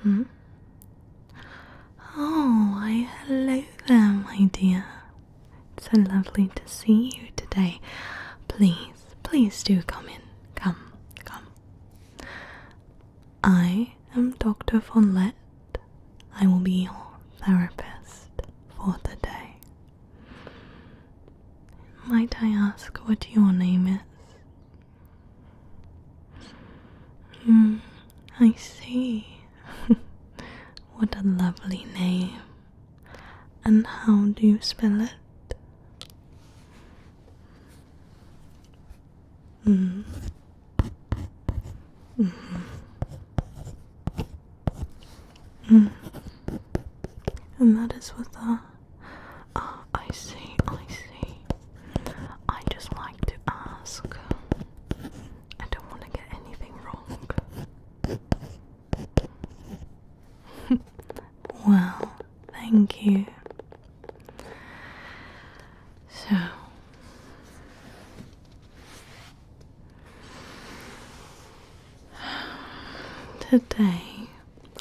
Hmm? Oh, why hello there, my dear. It's so lovely to see you today. Please do come in. Come. I am Dr. Vonlett. I will be your therapist for the day. Might I ask what your name is? I see. What a lovely name. And how do you spell it? And that is with a... I see. I just like to ask. I don't want to get anything wrong. Well, thank you. So... today,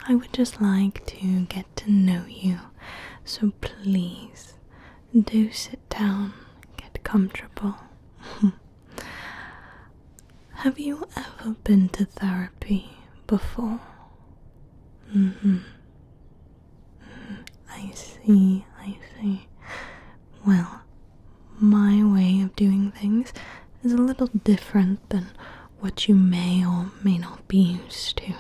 I would just like to get to know you, so please do sit down, get comfortable. Have you ever been to therapy before? I see. Well, my way of doing things is a little different than what you may or may not be used to.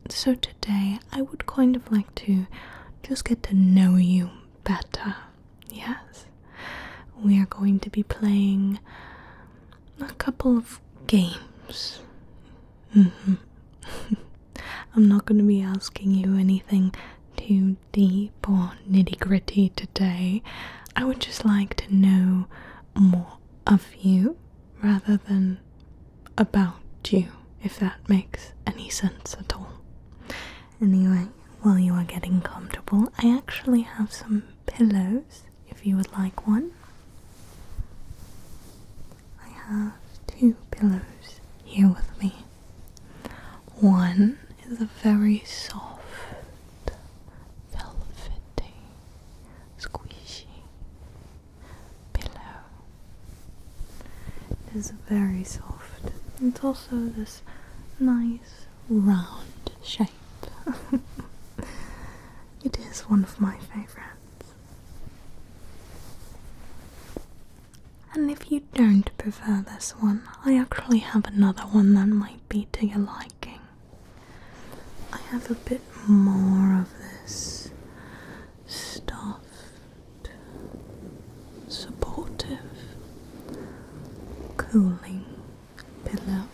So today I would kind of like to just get to know you better. Yes, we are going to be playing a couple of games. I'm not going to be asking you anything too deep or nitty-gritty today. I would just like to know more of you rather than about you, if that makes any sense at all. Anyway, while you are getting comfortable, I actually have some pillows, if you would like one. I have 2 pillows here with me. One is a very soft, velvety, squishy pillow. It is very soft. It's also this nice round shape. It is one of my favorites. And if you don't prefer this one, I actually have another one that might be to your liking. I have a bit more of this stuffed, supportive, cooling pillow.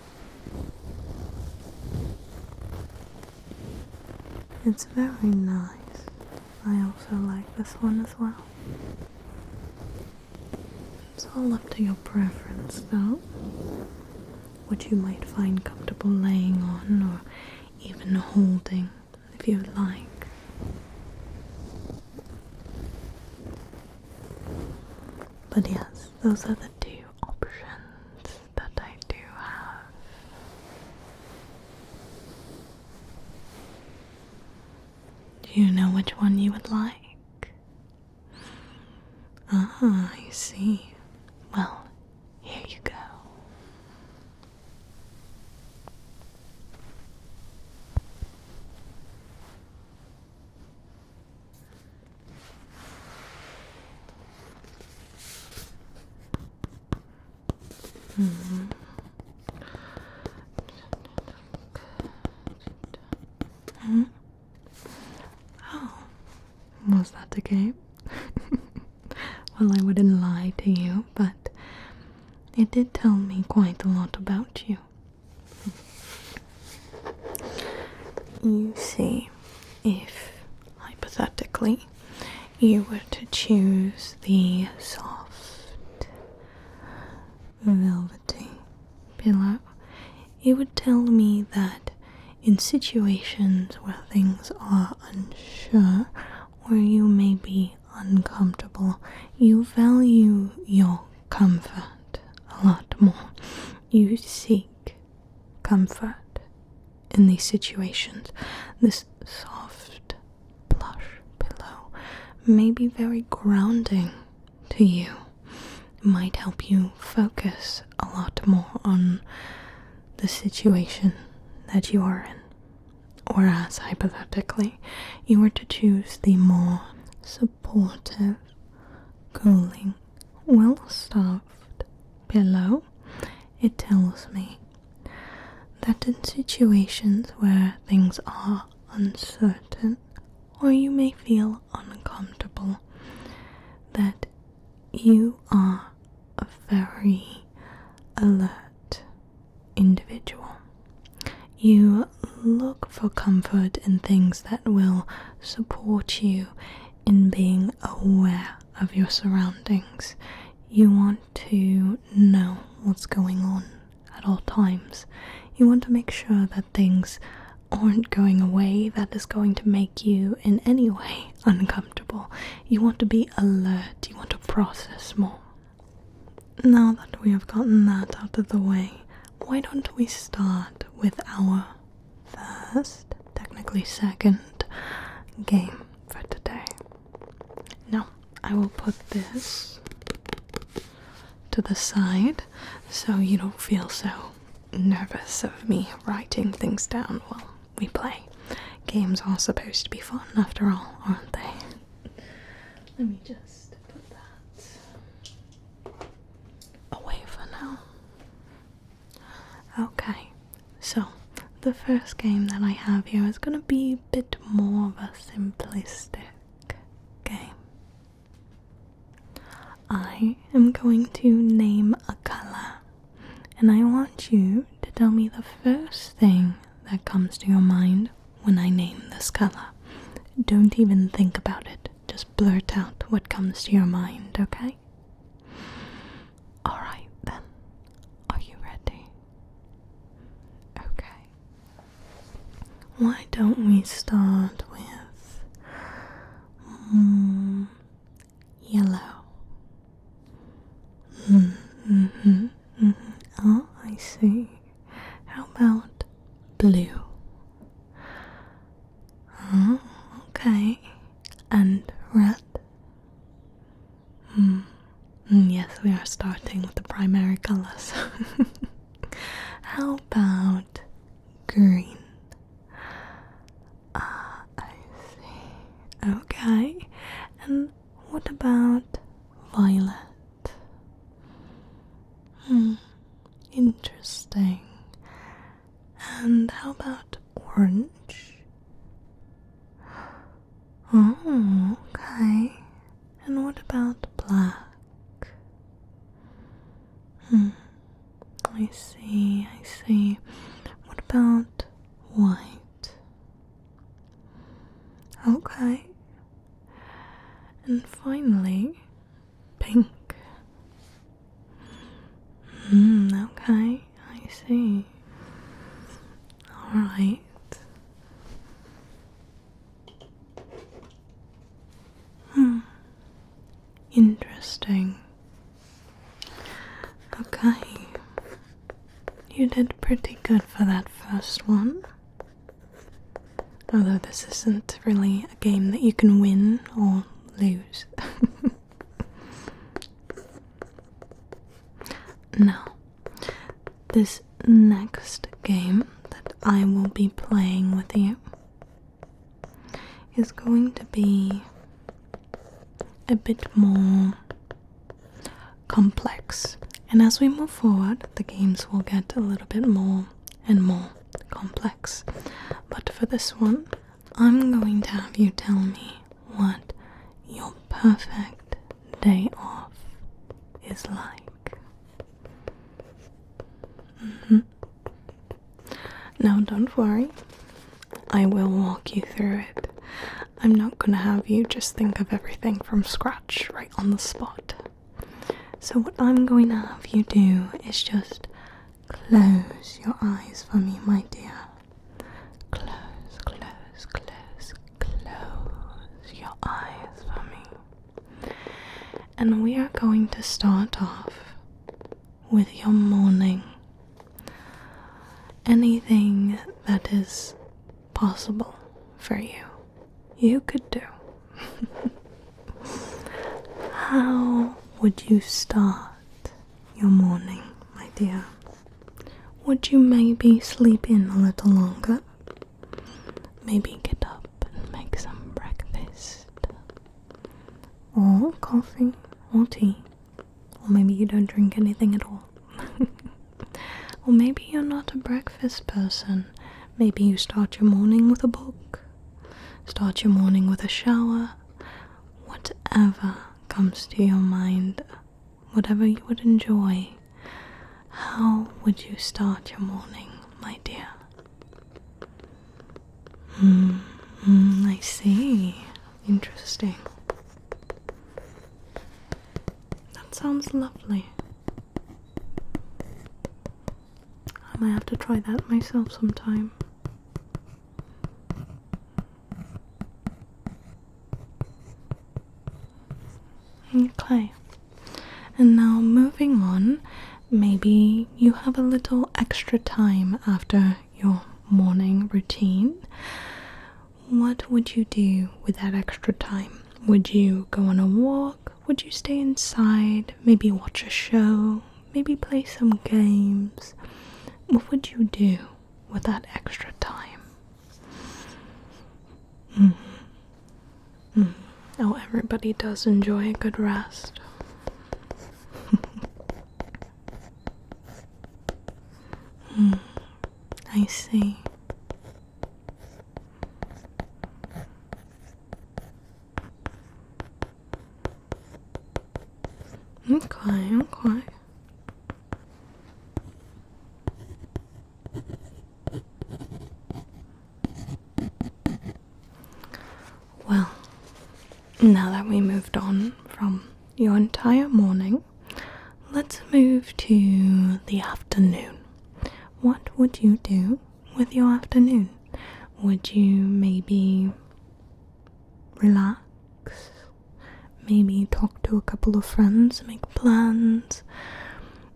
It's very nice. I also like this one as well. It's all up to your preference though. What you might find comfortable laying on or even holding if you would like. But yes, those are the 2 options that I do have. Do you know which one you would like? Ah, I see. Well, here you go. Oh, was that the game? Well, I wouldn't lie to you, but it did tell me quite a lot about you. You see, if, hypothetically, you were to choose the soft, velvety pillow, it would tell me that in situations where things are unsure or you may be uncomfortable, you value your comfort a lot more. You seek comfort in these situations. This soft plush pillow may be very grounding to you. It might help you focus a lot more on the situation that you are in. Whereas, hypothetically, you were to choose the more supportive, cooling, well-stuffed pillow, it tells me that in situations where things are uncertain or you may feel uncomfortable, that you are a very alert individual. You look for comfort in things that will support you in being aware of your surroundings. You want to know what's going on at all times. You want to make sure that things aren't going away that is going to make you in any way uncomfortable. You want to be alert. You want to process more. Now that we have gotten that out of the way, why don't we start with our first, technically second, game for today. Now, I will put this to the side so you don't feel so nervous of me writing things down while we play. Games are supposed to be fun after all, aren't they? Let me just put that away for now. Okay, so the first game that I have here is going to be a bit more of a simplistic game. I am going to name a color, and I want you to tell me the first thing that comes to your mind when I name this color. Don't even think about it, just blurt out what comes to your mind, okay? Alright then, are you ready? Okay. Why don't we start with yellow? Oh, I see. How about blue? Oh, okay. And red? Yes, we are starting with the primary colors. How about green? Ah, I see. Okay. And what about violet? Interesting. And how about orange? Oh, okay. And what about black? I see. What about white? Okay. And finally, pink. Okay, I see. Alright. Interesting. Okay. You did pretty good for that first one. Although this isn't really a game that you can win or lose. Now, this next game that I will be playing with you is going to be a bit more complex. And as we move forward, the games will get a little bit more and more complex. But for this one, I'm going to have you tell me what your perfect day off is like. Now don't worry, I will walk you through it. I'm not gonna have you just think of everything from scratch right on the spot. So what I'm going to have you do is just close your eyes for me, my dear. Close your eyes for me. And we are going to start off with your morning. anything that is possible for you, you could do. How would you start your morning, my dear? Would you maybe sleep in a little longer? Maybe get up and make some breakfast, or coffee, or tea, or maybe you don't drink anything at all. Or maybe you're not a breakfast person. Maybe you start your morning with a book, start your morning with a shower, whatever comes to your mind, whatever you would enjoy. How would you start your morning, my dear? I see. Interesting. That sounds lovely. I might have to try that myself sometime. Okay. And now moving on, maybe you have a little extra time after your morning routine. What would you do with that extra time? Would you go on a walk? Would you stay inside? Maybe watch a show? Maybe play some games? What would you do with that extra time? Oh, everybody does enjoy a good rest. I see. Okay. Well, now that we moved on from your entire morning, let's move to the afternoon. What would you do with your afternoon? Would you maybe relax? Maybe talk to a couple of friends, make plans?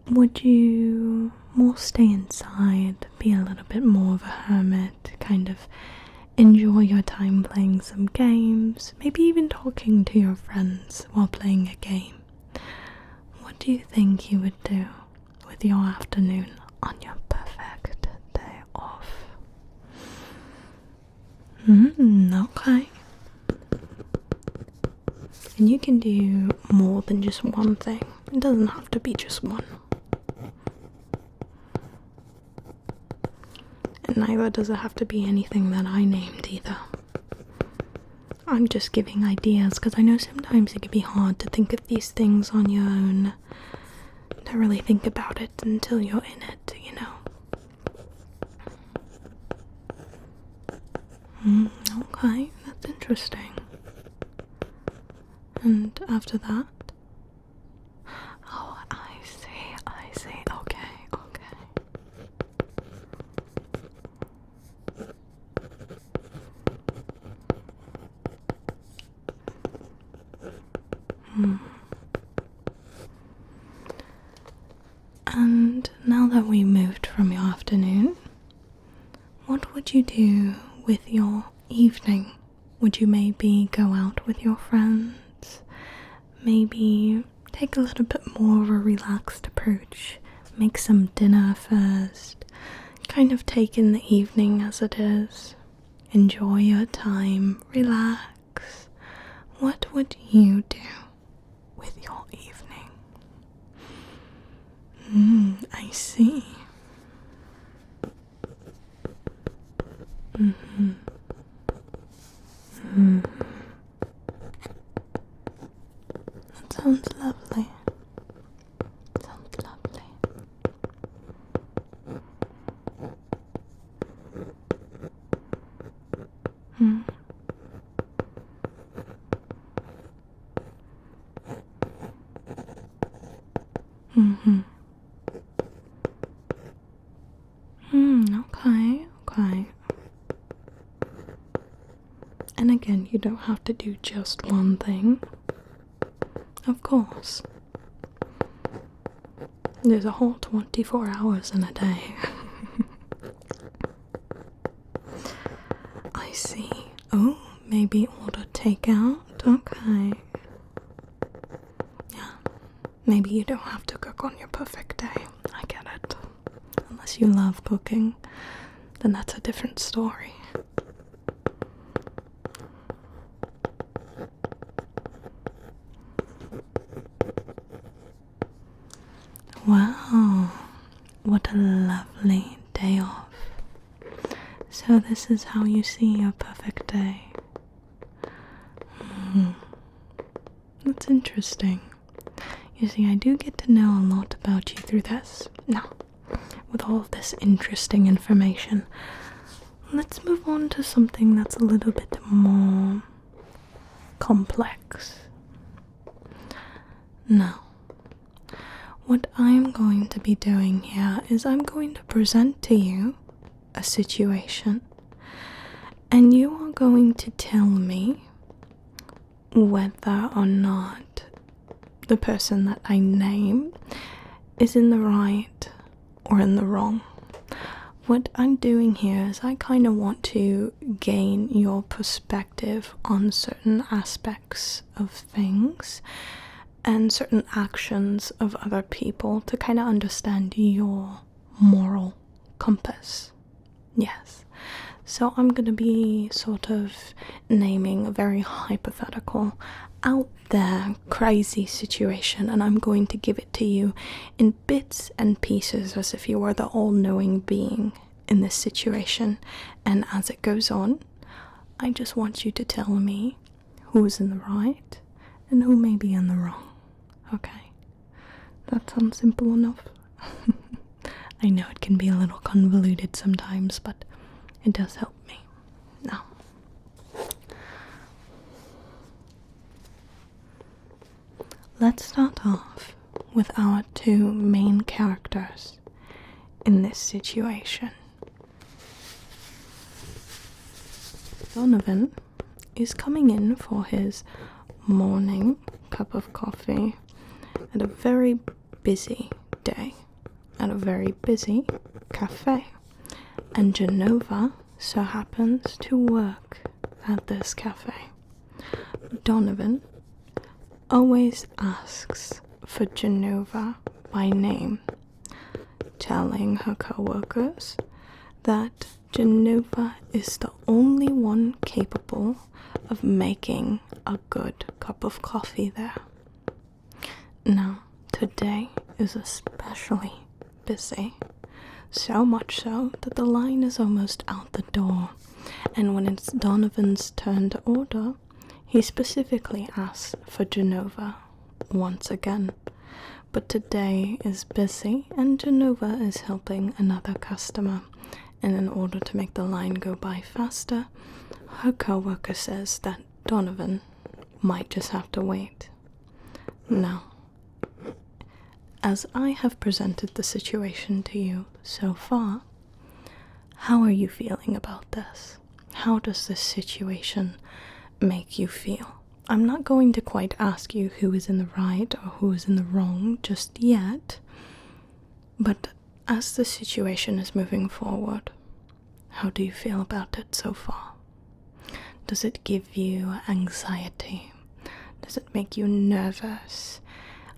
Would you more stay inside, be a little bit more of a hermit, kind of enjoy your time playing some games, maybe even talking to your friends while playing a game? What do you think you would do with your afternoon on your perfect day off? Okay. And you can do more than just one thing. It doesn't have to be just one. And neither does it have to be anything that I named either. I'm just giving ideas because I know sometimes it can be hard to think of these things on your own. To really think about it until you're in it, you know. Okay, that's interesting. And after that? Oh, I see. Okay. And now that we moved from your afternoon, what would you do with your evening? Would you maybe go out with your friends? Maybe take a little bit more of a relaxed approach, make some dinner first, kind of take in the evening as it is, enjoy your time, relax. What would you do with your evening? I see. That sounds lovely. Okay. And again, you don't have to do just one thing. Of course. There's a whole 24 hours in a day. maybe order takeout? Okay. Yeah, maybe you don't have to cook on your perfect day. I get it. Unless you love cooking, then that's a different story. Wow, what a lovely day off. So this is how you see your perfect day. That's interesting. You see, I do get to know a lot about you through this. Now, with all of this interesting information, let's move on to something that's a little bit more complex. Now, what I'm going to be doing here is I'm going to present to you a situation, and you are going to tell me whether or not the person that I name is in the right or in the wrong. What I'm doing here is I kind of want to gain your perspective on certain aspects of things and certain actions of other people to kind of understand your moral compass. Yes. So I'm going to be sort of naming a very hypothetical, out there, crazy situation, and I'm going to give it to you in bits and pieces as if you were the all-knowing being in this situation. And as it goes on, I just want you to tell me who's in the right and who may be in the wrong. Okay? That sounds simple enough. I know it can be a little convoluted sometimes, but it does help me. Now, let's start off with our two main characters in this situation. Donovan is coming in for his morning cup of coffee at a very busy day, at a very busy cafe. And Genova so happens to work at this cafe. Donovan always asks for Genova by name, telling her co-workers that Genova is the only one capable of making a good cup of coffee there. Now, today is especially busy. So much so that the line is almost out the door, and when it's Donovan's turn to order, he specifically asks for Genova once again. But today is busy, and Genova is helping another customer, and in order to make the line go by faster, her co-worker says that Donovan might just have to wait. Now, as I have presented the situation to you so far, how are you feeling about this? How does this situation make you feel? I'm not going to quite ask you who is in the right or who is in the wrong just yet, but as the situation is moving forward, how do you feel about it so far? Does it give you anxiety? Does it make you nervous?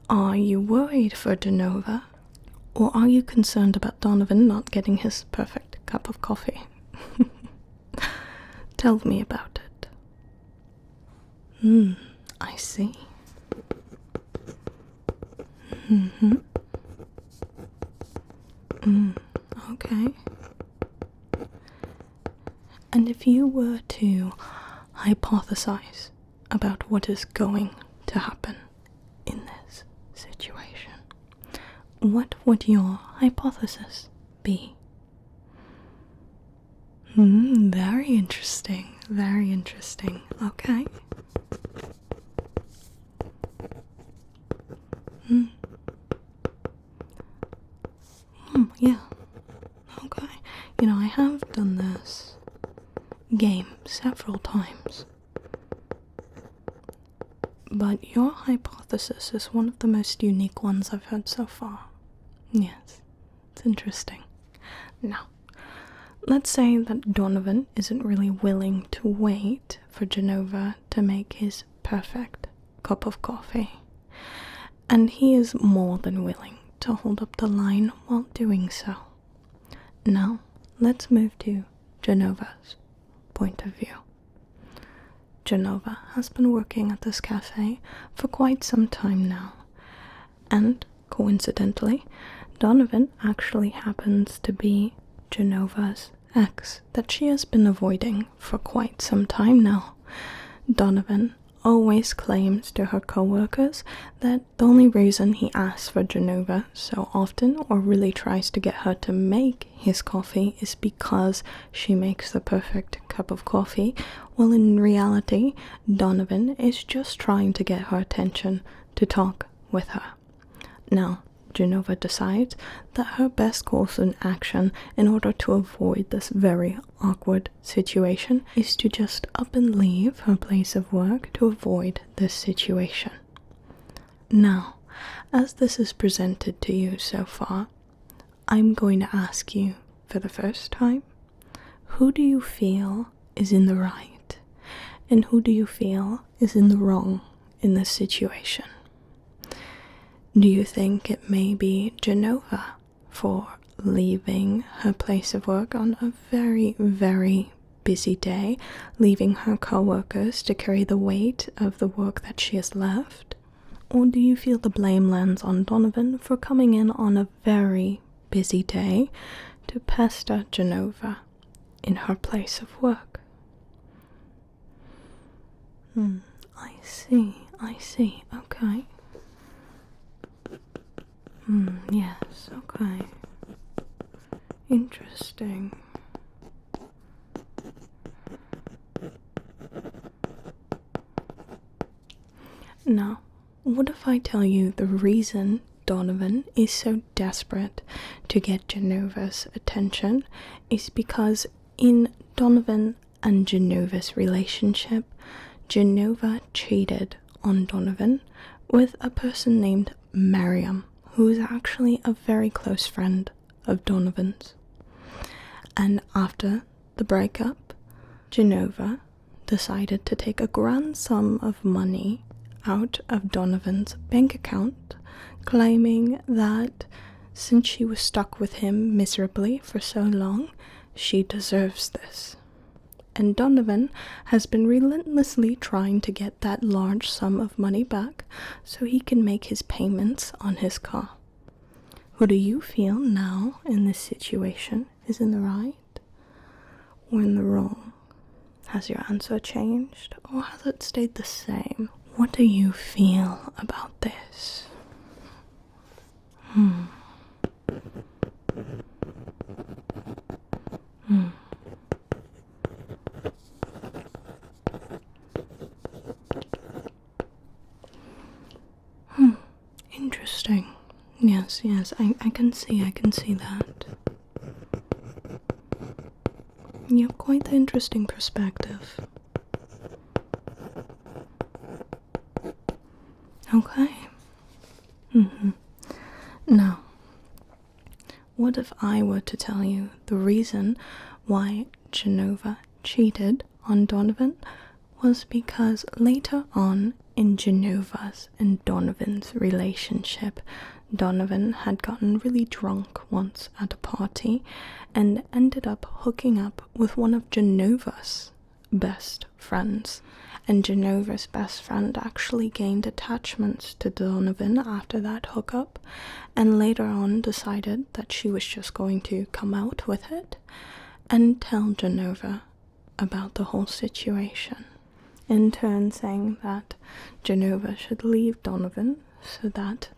Are you worried for Genova? Or are you concerned about Donovan not getting his perfect cup of coffee? Tell me about it. I see. Okay. And if you were to hypothesize about what is going to happen in this situation, what would your hypothesis be? Very interesting, very interesting. Okay. Yeah. Okay. You know, I have done this game several times, but your hypothesis is one of the most unique ones I've heard so far. Yes, it's interesting. Now, let's say that Donovan isn't really willing to wait for Genova to make his perfect cup of coffee. And he is more than willing to hold up the line while doing so. Now, let's move to Genova's point of view. Genova has been working at this cafe for quite some time now, and coincidentally, Donovan actually happens to be Genova's ex that she has been avoiding for quite some time now. Donovan always claims to her co-workers that the only reason he asks for Genova so often, or really tries to get her to make his coffee, is because she makes the perfect cup of coffee, while in reality, Donovan is just trying to get her attention to talk with her. Now, Genova decides that her best course in action in order to avoid this very awkward situation is to just up and leave her place of work to avoid this situation. Now, as this is presented to you so far, I'm going to ask you for the first time, who do you feel is in the right and who do you feel is in the wrong in this situation? Do you think it may be Genova for leaving her place of work on a very, very busy day, leaving her co-workers to carry the weight of the work that she has left? Or do you feel the blame lands on Donovan for coming in on a very busy day to pester Genova in her place of work? I see, okay. Yes, okay. Interesting. Now, what if I tell you the reason Donovan is so desperate to get Genova's attention is because in Donovan and Genova's relationship, Genova cheated on Donovan with a person named Miriam, who is actually a very close friend of Donovan's. And after the breakup, Genova decided to take a grand sum of money out of Donovan's bank account, claiming that since she was stuck with him miserably for so long, she deserves this. And Donovan has been relentlessly trying to get that large sum of money back so he can make his payments on his car. Who do you feel now in this situation is in the right or in the wrong? Has your answer changed or has it stayed the same? What do you feel about this? Interesting. Yes, I can see that. You have quite the interesting perspective. Okay. Now, what if I were to tell you the reason why Genova cheated on Donovan was because later on in Genova's and Donovan's relationship, Donovan had gotten really drunk once at a party and ended up hooking up with one of Genova's best friends. And Genova's best friend actually gained attachments to Donovan after that hookup, and later on decided that she was just going to come out with it and tell Genova about the whole situation. In turn saying that Genova should leave Donovan so that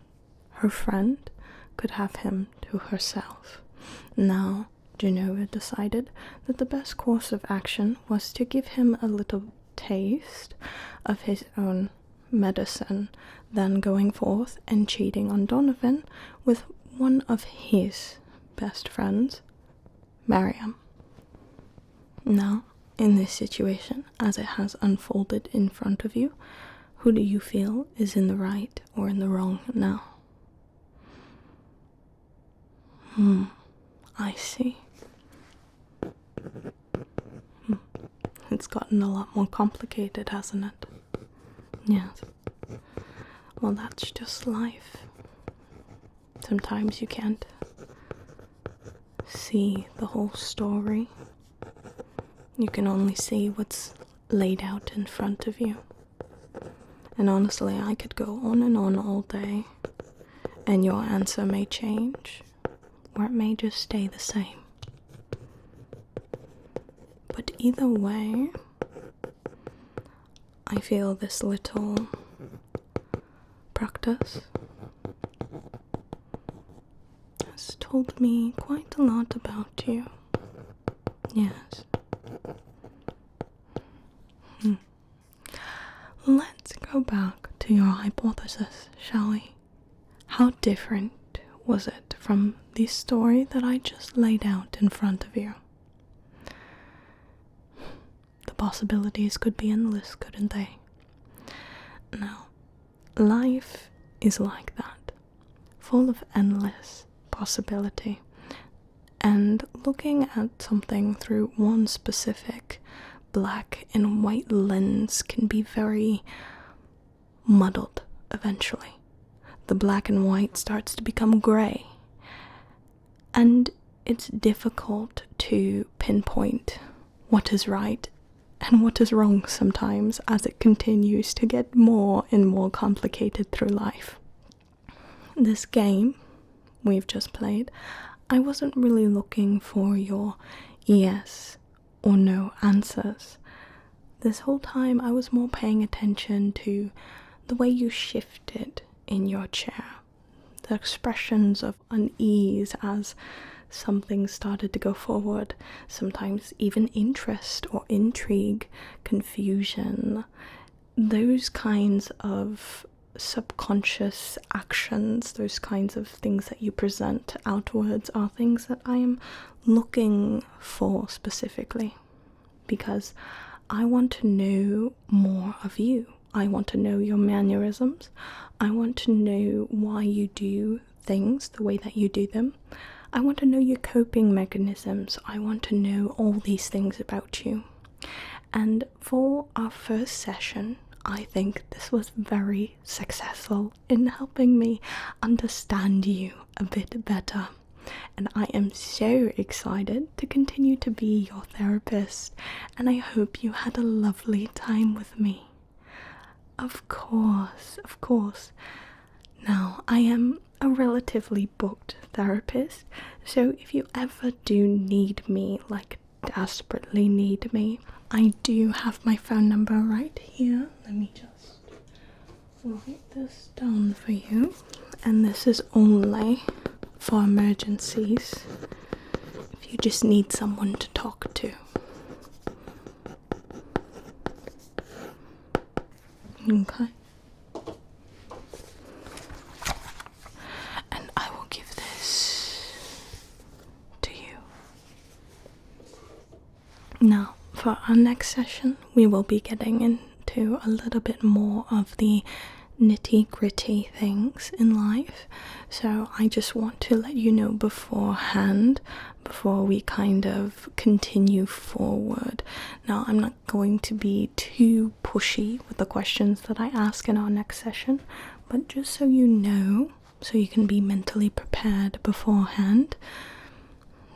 her friend could have him to herself. Now, Genova decided that the best course of action was to give him a little taste of his own medicine, then going forth and cheating on Donovan with one of his best friends, Miriam. Now, in this situation, as it has unfolded in front of you, who do you feel is in the right or in the wrong now? I see. It's gotten a lot more complicated, hasn't it? Yes. Well, that's just life. Sometimes you can't see the whole story. You can only see what's laid out in front of you. And honestly, I could go on and on all day, and your answer may change, or it may just stay the same. But either way, I feel this little practice has told me quite a lot about you. Yes. Let's go back to your hypothesis, shall we? How different was it from the story that I just laid out in front of you? The possibilities could be endless, couldn't they? Now, life is like that, full of endless possibility. And looking at something through one specific black and white lens can be very muddled eventually. The black and white starts to become grey, and it's difficult to pinpoint what is right and what is wrong sometimes as it continues to get more and more complicated through life. This game we've just played, I wasn't really looking for your yes or no answers. This whole time I was more paying attention to the way you shifted in your chair, the expressions of unease as something started to go forward, sometimes even interest or intrigue, confusion. Those kinds of subconscious actions, those kinds of things that you present outwards are things that I am looking for specifically, because I want to know more of you. I want to know your mannerisms. I want to know why you do things the way that you do them. I want to know your coping mechanisms. I want to know all these things about you. And for our first session, I think this was very successful in helping me understand you a bit better. And I am so excited to continue to be your therapist, and I hope you had a lovely time with me. Of course, of course. Now, I am a relatively booked therapist, so if you ever do need me, like desperately need me, I do have my phone number right here. Let me just write this down for you. And this is only for emergencies, if you just need someone to talk to. Okay. And I will give this to you. Now, for our next session, we will be getting into a little bit more of the nitty-gritty things in life. So I just want to let you know beforehand, before we kind of continue forward. Now, I'm not going to be too pushy with the questions that I ask in our next session, but just so you know, so you can be mentally prepared beforehand,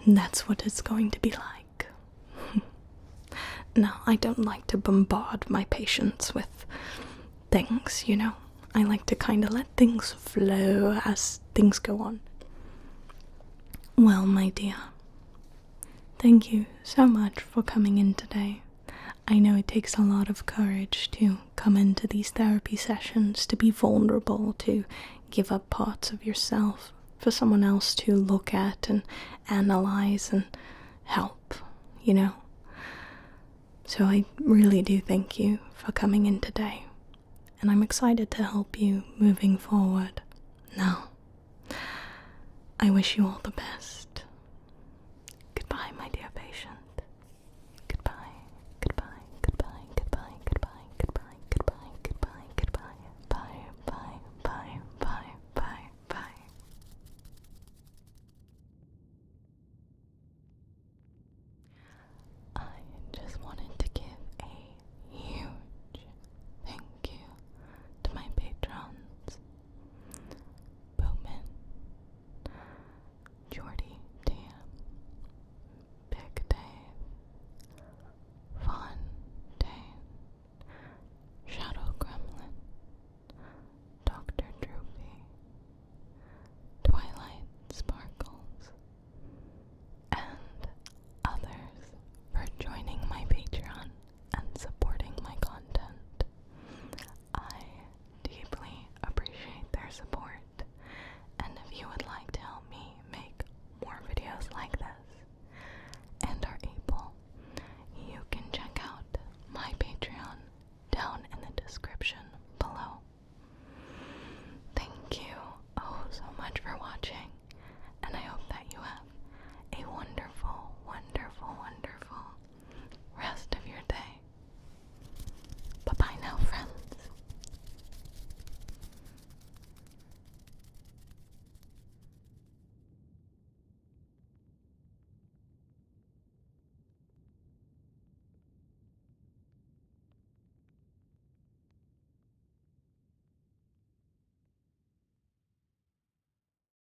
that's what it's going to be like. Now, I don't like to bombard my patients with things, you know. I like to kind of let things flow as things go on. Well, my dear, thank you so much for coming in today. I know it takes a lot of courage to come into these therapy sessions, to be vulnerable, to give up parts of yourself for someone else to look at and analyze and help, you know. So I really do thank you for coming in today. And I'm excited to help you moving forward. Now, I wish you all the best.